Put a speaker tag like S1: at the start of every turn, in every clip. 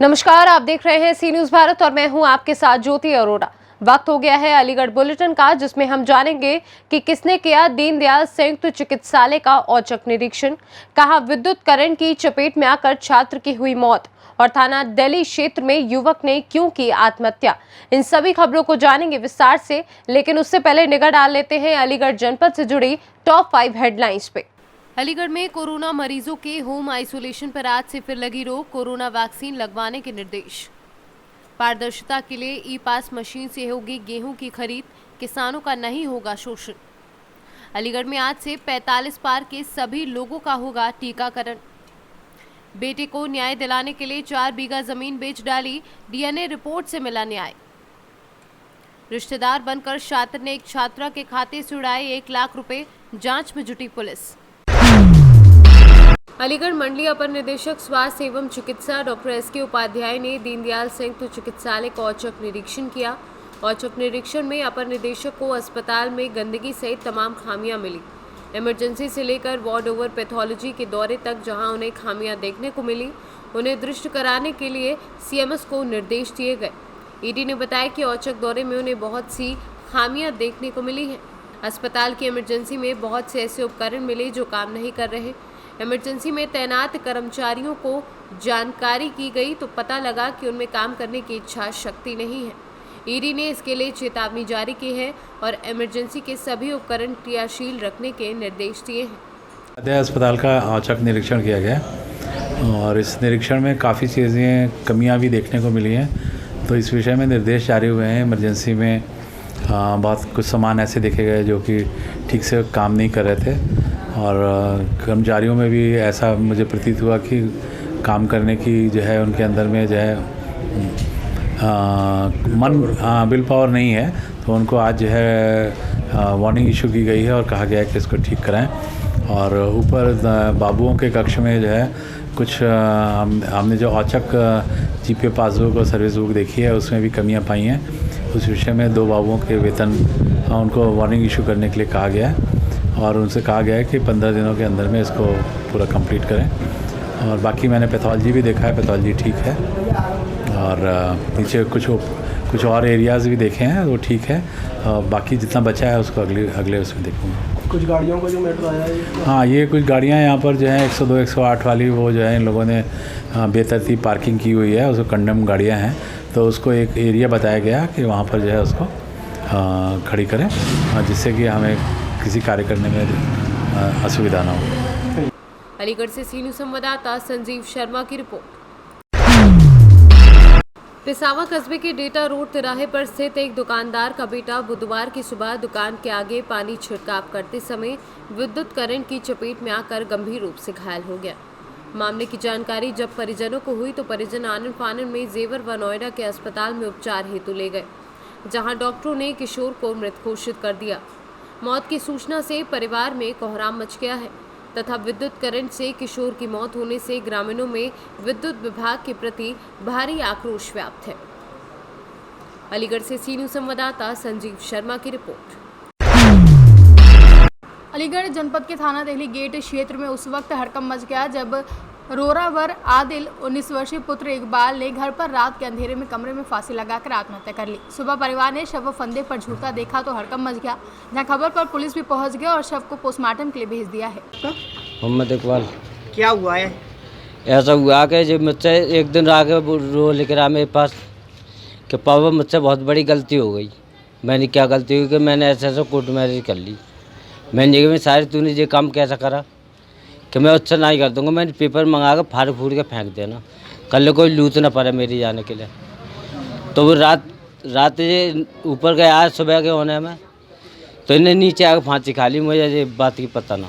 S1: नमस्कार, आप देख रहे हैं सी न्यूज़ भारत और मैं हूं आपके साथ ज्योति अरोड़ा। वक्त हो गया है अलीगढ़ बुलेटिन का, जिसमें हम जानेंगे कि किसने किया दीनदयाल संयुक्त चिकित्सालय का औचक निरीक्षण, कहां विद्युत करंट की चपेट में आकर छात्र की हुई मौत और थाना दिल्ली क्षेत्र में युवक ने क्यों की आत्महत्या। इन सभी खबरों को जानेंगे विस्तार से, लेकिन उससे पहले निगाह डाल लेते हैं अलीगढ़ जनपद से जुड़ी टॉप 5 हेडलाइंस पे। अलीगढ़ में कोरोना मरीजों के होम आइसोलेशन पर आज से फिर लगी रोक, कोरोना वैक्सीन लगवाने के निर्देश। पारदर्शिता के लिए ई पास मशीन से होगी गेहूं की खरीद, किसानों का नहीं होगा शोषण। अलीगढ़ में आज से 45 पार के सभी लोगों का होगा टीकाकरण। बेटे को न्याय दिलाने के लिए 4 बीघा जमीन बेच डाली, डीएनए रिपोर्ट से मिला न्याय। रिश्तेदार बनकर छात्र ने एक छात्रा के खाते से उड़ाए 1 लाख रुपए, जांच में जुटी पुलिस। अलीगढ़ मंडलीय अपर निदेशक स्वास्थ्य एवं चिकित्सा डॉक्टर एस.के. उपाध्याय ने दीनदयाल संयुक्त चिकित्सालय का औचक निरीक्षण किया। औचक निरीक्षण में अपर निदेशक को अस्पताल में गंदगी सहित तमाम खामियां मिली। इमरजेंसी से लेकर वार्ड ओवर पैथोलॉजी के दौरे तक जहां उन्हें खामियां देखने को मिली, उन्हें दुरुस्त कराने के लिए सीएमएस को निर्देश दिए गए। ईडी ने बताया कि औचक दौरे में उन्हें बहुत सी खामियां देखने को मिली हैं। अस्पताल की इमरजेंसी में बहुत से ऐसे उपकरण मिले जो काम नहीं कर रहे। इमरजेंसी में तैनात कर्मचारियों को जानकारी की गई तो पता लगा कि उनमें काम करने की इच्छा शक्ति नहीं है। ईडी ने इसके लिए चेतावनी जारी की है और इमरजेंसी के सभी उपकरण क्रियाशील रखने के निर्देश दिए हैं।
S2: अस्पताल का औचक निरीक्षण किया गया और इस निरीक्षण में काफ़ी चीज़ें कमियां भी देखने को मिली हैं, तो इस विषय में निर्देश जारी हुए हैं। इमरजेंसी में बहुत कुछ सामान ऐसे देखे गए जो कि ठीक से काम नहीं कर रहे थे और कर्मचारियों में भी ऐसा मुझे प्रतीत हुआ कि काम करने की जो है उनके अंदर में जो है विल पावर नहीं है, तो उनको आज जो है वार्निंग इशू की गई है और कहा गया है कि इसको ठीक कराएं। और ऊपर बाबुओं के कक्ष में जो है कुछ हमने जो औचक जीपीए पासबुक और सर्विस बुक देखी है उसमें भी कमियां पाई हैं। उस विषय में 2 बाबुओं के वेतन उनको वार्निंग इशू करने के लिए कहा गया है और उनसे कहा गया है कि 15 दिनों के अंदर में इसको पूरा कंप्लीट करें। और बाकी मैंने पैथोलॉजी भी देखा है, पैथोलॉजी ठीक है और नीचे कुछ और एरियाज़ भी देखे हैं वो ठीक है। बाकी जितना बचा है उसको अगले उसमें देखूँगा।
S3: कुछ गाड़ियों का जो मेट्रो आया है,
S2: हाँ, ये कुछ गाड़ियाँ यहाँ पर जो है 102 108 वाली वो जो है इन लोगों ने बेतरतीब पार्किंग की हुई है, उसको कंडेम गाड़ियाँ हैं, तो उसको एक एरिया बताया गया कि वहाँ पर जो है उसको खड़ी करें जिससे कि हमें किसी कार्य करने में असुविधा ना हो।
S1: अलीगढ़ से सी न्यूज़ संवाददाता संजीव शर्मा की रिपोर्ट। पिसावा कस्बे के डेटा रोड तिराहे पर स्थित एक दुकानदार का बेटा बुधवार की सुबह दुकान के आगे पानी छिड़काव करते समय विद्युत करंट की चपेट में आकर गंभीर रूप से घायल हो गया। मामले की जानकारी जब परिजनों को हुई तो परिजन आनन फानन में जेवर व नोएडा के अस्पताल में उपचार हेतु ले गए, जहां डॉक्टरों ने किशोर को मृत घोषित कर दिया। मौत की सूचना से परिवार में कोहराम मच गया है तथा विद्युत करंट से किशोर की मौत होने से ग्रामीणों में विद्युत विभाग के प्रति भारी आक्रोश व्याप्त है। अलीगढ़ से सी न्यूज़ संवाददाता संजीव शर्मा की रिपोर्ट।
S4: अलीगढ़ जनपद के थाना दिल्ली गेट क्षेत्र में उस वक्त हड़कंप मच गया जब रोरावर आदिल 19 वर्षीय पुत्र इकबाल ने घर पर रात के अंधेरे में कमरे में फांसी लगाकर आत्महत्या कर ली। सुबह परिवार ने शव फंदे पर झूलता देखा तो हड़कंप मच गया, जहां खबर पर पुलिस भी पहुंच गई और शव को पोस्टमार्टम के लिए भेज दिया है।
S5: मोहम्मद इकबाल।
S3: क्या हुआ है?
S5: ऐसा हुआ कि जब मुझसे एक दिन आके रो लेकर आया मेरे पास कि पापा मुझसे बहुत बड़ी गलती हो गई। मैंने क्या गलती हुई कि मैंने ऐसे कोर्ट मैरिज कर ली। मैंने कहा सारी तूने ये काम कैसा करा कि मैं उससे नहीं कर दूंगा। मैंने पेपर मंगा कर फाड़ फूड़ के फेंक देना, कल कोई लूट ना पड़े मेरी जाने के लिए। तो वो रात ये ऊपर गया आज सुबह के होने में तो इन्हें नीचे आकर फांसी खा ली। मुझे ये बात की पता ना।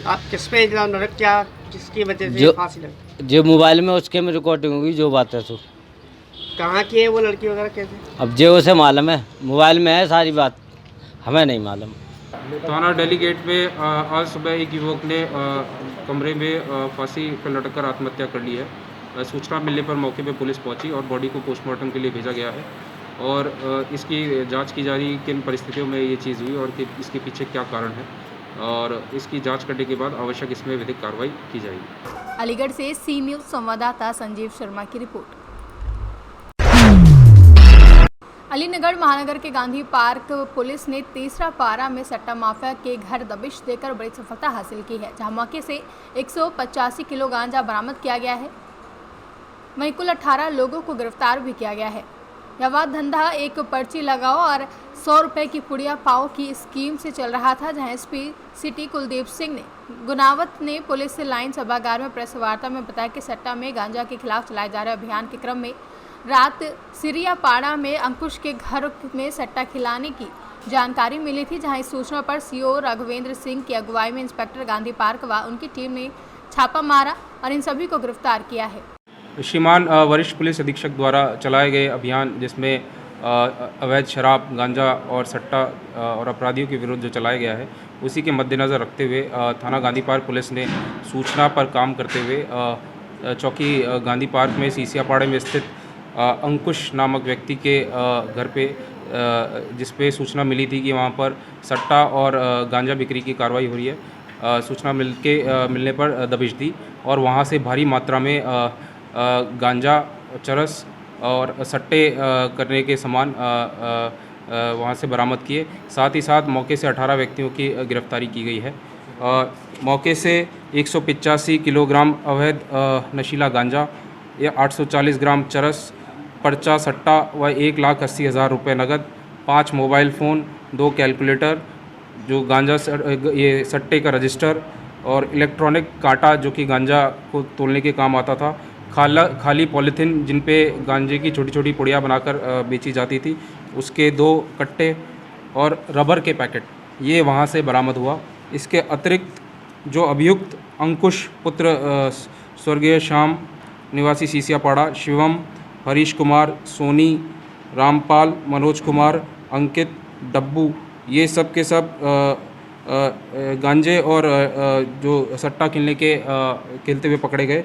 S3: आप किस पे इल्जाम लगा, क्या किसकी वजह से फांसी लगी?
S5: जो मोबाइल में उसके में रिकॉर्डिंग होगी जो बात है सो।
S3: कहाँ की है वो लड़की वगैरह कैसे?
S5: अब जो उसे मालूम है, मोबाइल में है सारी बात, हमें नहीं मालूम।
S6: थाना दिल्ली गेट में आज सुबह एक युवक ने कमरे में फांसी पर लटक कर आत्महत्या कर ली है। सूचना मिलने पर मौके पर पुलिस पहुंची और बॉडी को पोस्टमार्टम के लिए भेजा गया है और इसकी जांच की जा रही किन परिस्थितियों में ये चीज़ हुई और कि इसके पीछे क्या कारण है। और इसकी जांच करने के बाद आवश्यक इसमें विधिक कार्रवाई की जाएगी।
S4: अलीगढ़ से सी न्यूज़ संवाददाता संजीव शर्मा की रिपोर्ट। अलीनगर महानगर के गांधी पार्क पुलिस ने तीसरा पारा में सट्टा माफिया के घर दबिश देकर बड़ी सफलता हासिल की है, जहां मौके से 185 किलो गांजा बरामद किया गया है। वहीं कुल 18 लोगों को गिरफ्तार भी किया गया है। यह अवैध धंधा एक पर्ची लगाओ और 100 रुपये की पुड़िया पाओ की स्कीम से चल रहा था, जहां एसपी सिटी कुलदीप सिंह ने गुनावत ने पुलिस से लाइन सभागार में प्रेस वार्ता में बताया कि सट्टा में गांजा के खिलाफ चलाए जा रहे अभियान के क्रम में रात सिरियापाड़ा में अंकुश के घर में सट्टा खिलाने की जानकारी मिली थी, जहां इस सूचना पर सीओ राघवेंद्र सिंह की अगुवाई में इंस्पेक्टर गांधी पार्क व उनकी टीम ने छापा मारा और इन सभी को गिरफ्तार किया है।
S6: श्रीमान वरिष्ठ पुलिस अधीक्षक द्वारा चलाए गए अभियान जिसमें अवैध शराब, गांजा और सट्टा और अपराधियों के विरुद्ध जो चलाया गया है, उसी के मद्देनज़र रखते हुए थाना गांधी पार्क पुलिस ने सूचना पर काम करते हुए चौकी गांधी पार्क में सीसियापाड़े में स्थित अंकुश नामक व्यक्ति के घर पे जिस पे सूचना मिली थी कि वहाँ पर सट्टा और गांजा बिक्री की कार्रवाई हो रही है। सूचना मिलने पर दबिश दी और वहाँ से भारी मात्रा में गांजा, चरस और सट्टे करने के सामान वहाँ से बरामद किए। साथ ही साथ मौके से 18 व्यक्तियों की गिरफ्तारी की गई है। मौके से 185 किलोग्राम अवैध नशीला गांजा या 840 ग्राम चरस, पर्चा सट्टा व 1,80,000 रुपये नकद, 5 मोबाइल फ़ोन, 2 कैलकुलेटर, जो गांजा ये सट्टे का रजिस्टर और इलेक्ट्रॉनिक कांटा जो कि गांजा को तोलने के काम आता था, खाली पॉलीथीन जिन पे गांजे की छोटी छोटी पुड़िया बनाकर बेची जाती थी, उसके 2 कट्टे और रबर के पैकेट, ये वहाँ से बरामद हुआ। इसके अतिरिक्त जो अभियुक्त अंकुश पुत्र स्वर्गीय श्याम निवासी सीसियापाड़ा, शिवम, हरीश कुमार, सोनी, रामपाल, मनोज कुमार, अंकित, डब्बू, ये सब के सब गांजे और जो सट्टा खेलते हुए पकड़े गए।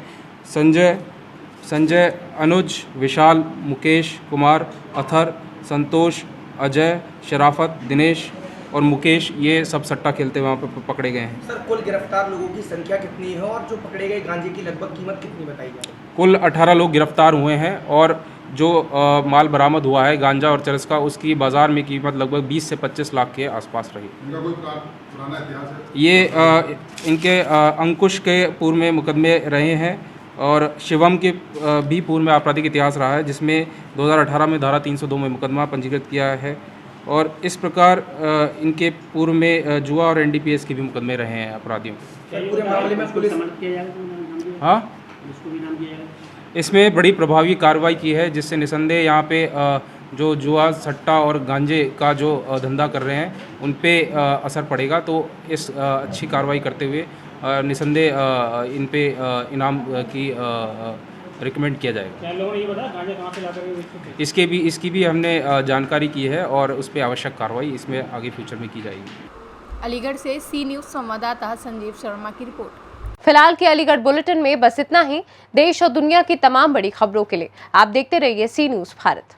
S6: संजय, अनुज, विशाल, मुकेश कुमार, अथर, संतोष, अजय, शराफत, दिनेश और मुकेश, ये सब सट्टा खेलते वहाँ पर पकड़े गए हैं।
S7: सर, कुल गिरफ्तार लोगों की संख्या कितनी है और जो पकड़े गए गांजे की लगभग कीमत कितनी बताई जा रही है?
S6: कुल 18 लोग गिरफ्तार हुए हैं और जो माल बरामद हुआ है गांजा और चरस का, उसकी बाज़ार में कीमत लगभग 20 से 25 लाख के आसपास रही।
S8: इनका कोई पुराना इतिहास है?
S6: ये इनके अंकुश के पूर्व में मुकदमे रहे हैं और शिवम के भी पूर्व में आपराधिक इतिहास रहा है, जिसमें 2018 में धारा 302 में मुकदमा पंजीकृत किया है और इस प्रकार इनके पूर्व में जुआ और एनडीपीएस के भी मुकदमे रहे हैं अपराधियों के।
S7: पूरे मामले में पुलिस
S6: हाँ, इसमें बड़ी प्रभावी कार्रवाई की है, जिससे निसंदेह यहाँ पे जो जुआ, सट्टा और गांजे का जो धंधा कर रहे हैं उन पे असर पड़ेगा। तो इस अच्छी कार्रवाई करते हुए निसंदेह इन पे इनाम की रिकमेंड किया जाएगा। लोगों ने ये बताया गांजा कहाँ से लाते हैं? इसकी भी हमने जानकारी की है और उस पर आवश्यक कार्रवाई इसमें आगे फ्यूचर में की जाएगी।
S4: अलीगढ़ से सी न्यूज़ संवाददाता संजीव शर्मा की रिपोर्ट।
S1: फिलहाल के अलीगढ़ बुलेटिन में बस इतना ही। देश और दुनिया की तमाम बड़ी खबरों के लिए आप देखते रहिए सी न्यूज़ भारत।